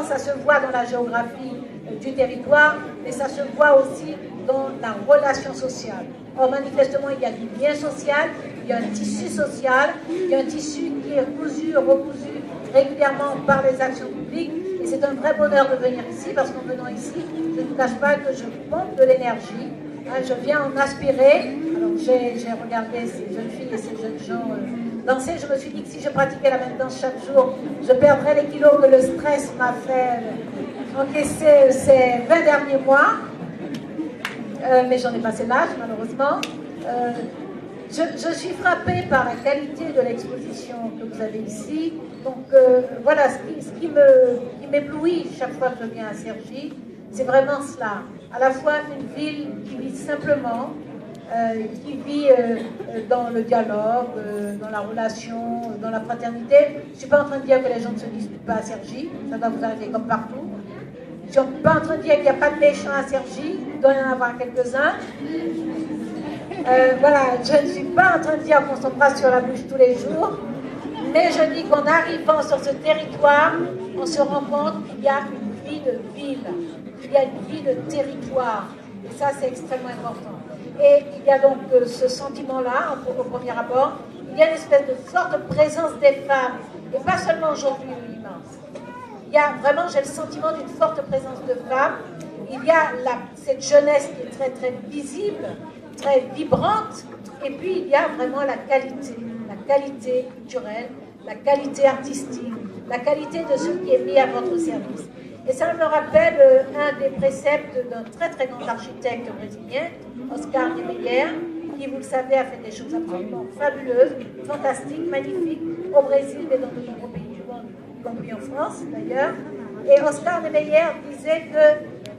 évidemment, ça se voit dans la géographie du territoire, mais ça se voit aussi dans la relation sociale. Or, manifestement, il y a du lien social, il y a un tissu social, il y a un tissu qui est cousu, recousu régulièrement par les actions publiques. Et c'est un vrai bonheur de venir ici, parce qu'en venant ici, je ne vous cache pas que je pompe de l'énergie. Je viens en aspirer. Alors, j'ai regardé ces jeunes filles et ces jeunes gens danser. Je me suis dit que si je pratiquais la même danse chaque jour, je perdrais les kilos que le stress m'a fait encaisser ces 20 derniers mois. Mais j'en ai passé l'âge, malheureusement. Je suis frappée par la qualité de l'exposition que vous avez ici. Donc voilà, ce qui m'éblouit chaque fois que je viens à Cergy, c'est vraiment cela. À la fois une ville qui vit simplement, qui vit dans le dialogue, dans la relation, dans la fraternité. Je ne suis pas en train de dire que les gens ne se disputent pas à Cergy, ça doit vous arriver comme partout. Je ne suis pas en train de dire qu'il n'y a pas de méchants à Cergy, il doit y en avoir quelques-uns. Voilà, je ne suis pas en train de dire qu'on s'embrasse sur la bouche tous les jours, mais je dis qu'en arrivant sur ce territoire, on se rend compte qu'il y a une vie de ville, qu'il y a une vie de territoire, et ça c'est extrêmement important. Et il y a donc ce sentiment-là, au premier abord, il y a une espèce de forte présence des femmes, et pas seulement aujourd'hui ou immense. Il y a vraiment, j'ai le sentiment d'une forte présence de femmes. Il y a cette jeunesse qui est très très visible, très vibrante, et puis il y a vraiment la qualité culturelle, la qualité artistique, la qualité de ce qui est mis à votre service. Et ça me rappelle un des préceptes d'un très très grand architecte brésilien, Oscar Niemeyer, qui, vous le savez, a fait des choses absolument fabuleuses, fantastiques, magnifiques, au Brésil et dans de nombreux pays du monde, y compris en France d'ailleurs. Et Oscar Niemeyer disait que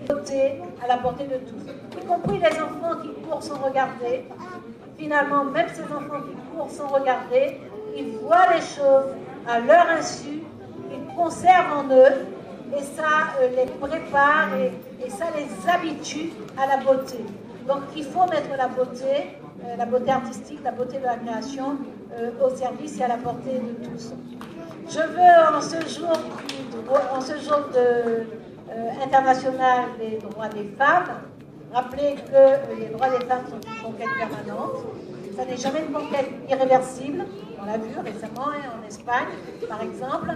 la beauté à la portée de tous, y compris les enfants qui courent sans regarder. Finalement, même ces enfants qui courent sans regarder, ils voient les choses à leur insu, ils conservent en eux, et ça les prépare et ça les habitue à la beauté. Donc il faut mettre la beauté artistique, la beauté de la création au service et à la portée de tous. Je veux, en ce jour international des droits des femmes, rappeler que les droits des femmes sont une conquête permanente. Ça n'est jamais une conquête irréversible. On l'a vu récemment en Espagne, par exemple.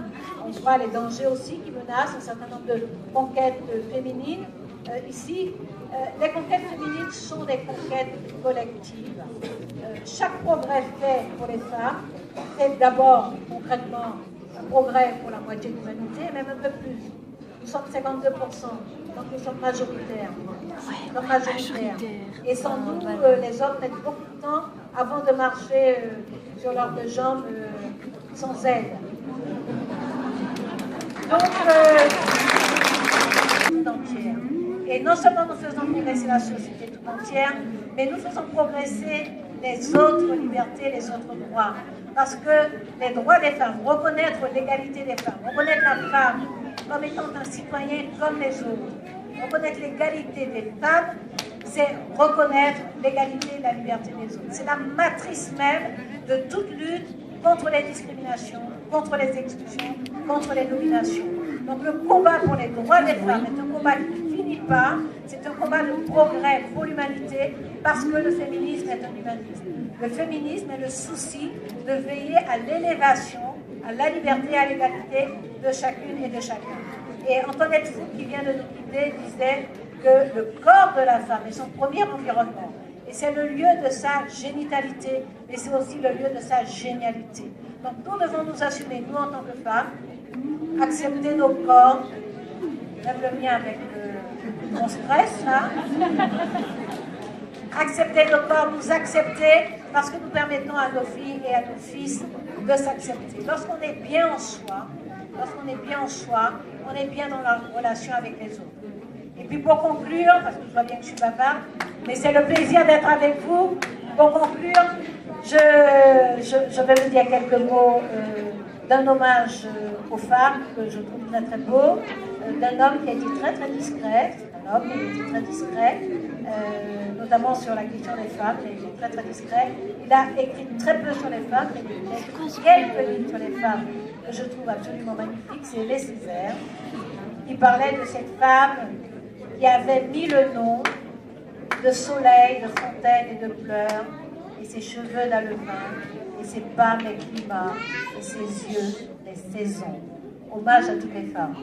On voit les dangers aussi qui menacent un certain nombre de conquêtes féminines. Ici, les conquêtes féminines sont des conquêtes collectives. Chaque progrès fait pour les femmes est d'abord concrètement un progrès pour la moitié de l'humanité, même un peu plus. Nous sommes 52%, donc nous sommes majoritaires. Et sans nous, les hommes mettent beaucoup de temps avant de marcher sur leurs deux jambes sans aide. Donc, tout entière. Et non seulement nous faisons progresser la société tout entière, mais nous faisons progresser les autres libertés, les autres droits. Parce que les droits des femmes, reconnaître l'égalité des femmes, reconnaître la femme comme étant un citoyen comme les autres, reconnaître l'égalité des femmes, c'est reconnaître l'égalité et la liberté des autres. C'est la matrice même de toute lutte contre les discriminations, contre les exclusions, contre les dominations. Donc le combat pour les droits des femmes est un combat qui ne finit pas, c'est un combat de progrès pour l'humanité, parce que le féminisme est un humanisme. Le féminisme est le souci de veiller à l'élévation, à la liberté et à l'égalité de chacune et de chacun. Et Antoinette Fouque, qui vient de nous quitter, disait que le corps de la femme est son premier environnement. Et c'est le lieu de sa génitalité, mais c'est aussi le lieu de sa génialité. Donc nous devons nous assumer, nous en tant que femmes, accepter nos corps, même le mien avec mon stress, là. Accepter nos corps, nous accepter, parce que nous permettons à nos filles et à nos fils de s'accepter. Lorsqu'on est bien en soi, on est bien dans la relation avec les autres. Et puis pour conclure, parce que je vois bien que je suis bavarde, mais c'est le plaisir d'être avec vous. Pour conclure, je vais vous dire quelques mots d'un hommage aux femmes que je trouve très très beau, d'un homme qui a été très très discret, notamment sur la question des femmes, il a été très très discret. Il a écrit très peu sur les femmes, mais il a écrit quelques livres sur les femmes que je trouve absolument magnifiques, c'est Les Césaires. parlait de cette femme qui avait 1000 noms, de soleil, de fontaine et de pleurs, et ses cheveux d'alevin, et ses pas mes climats, et ses yeux les saisons. Hommage à toutes les femmes.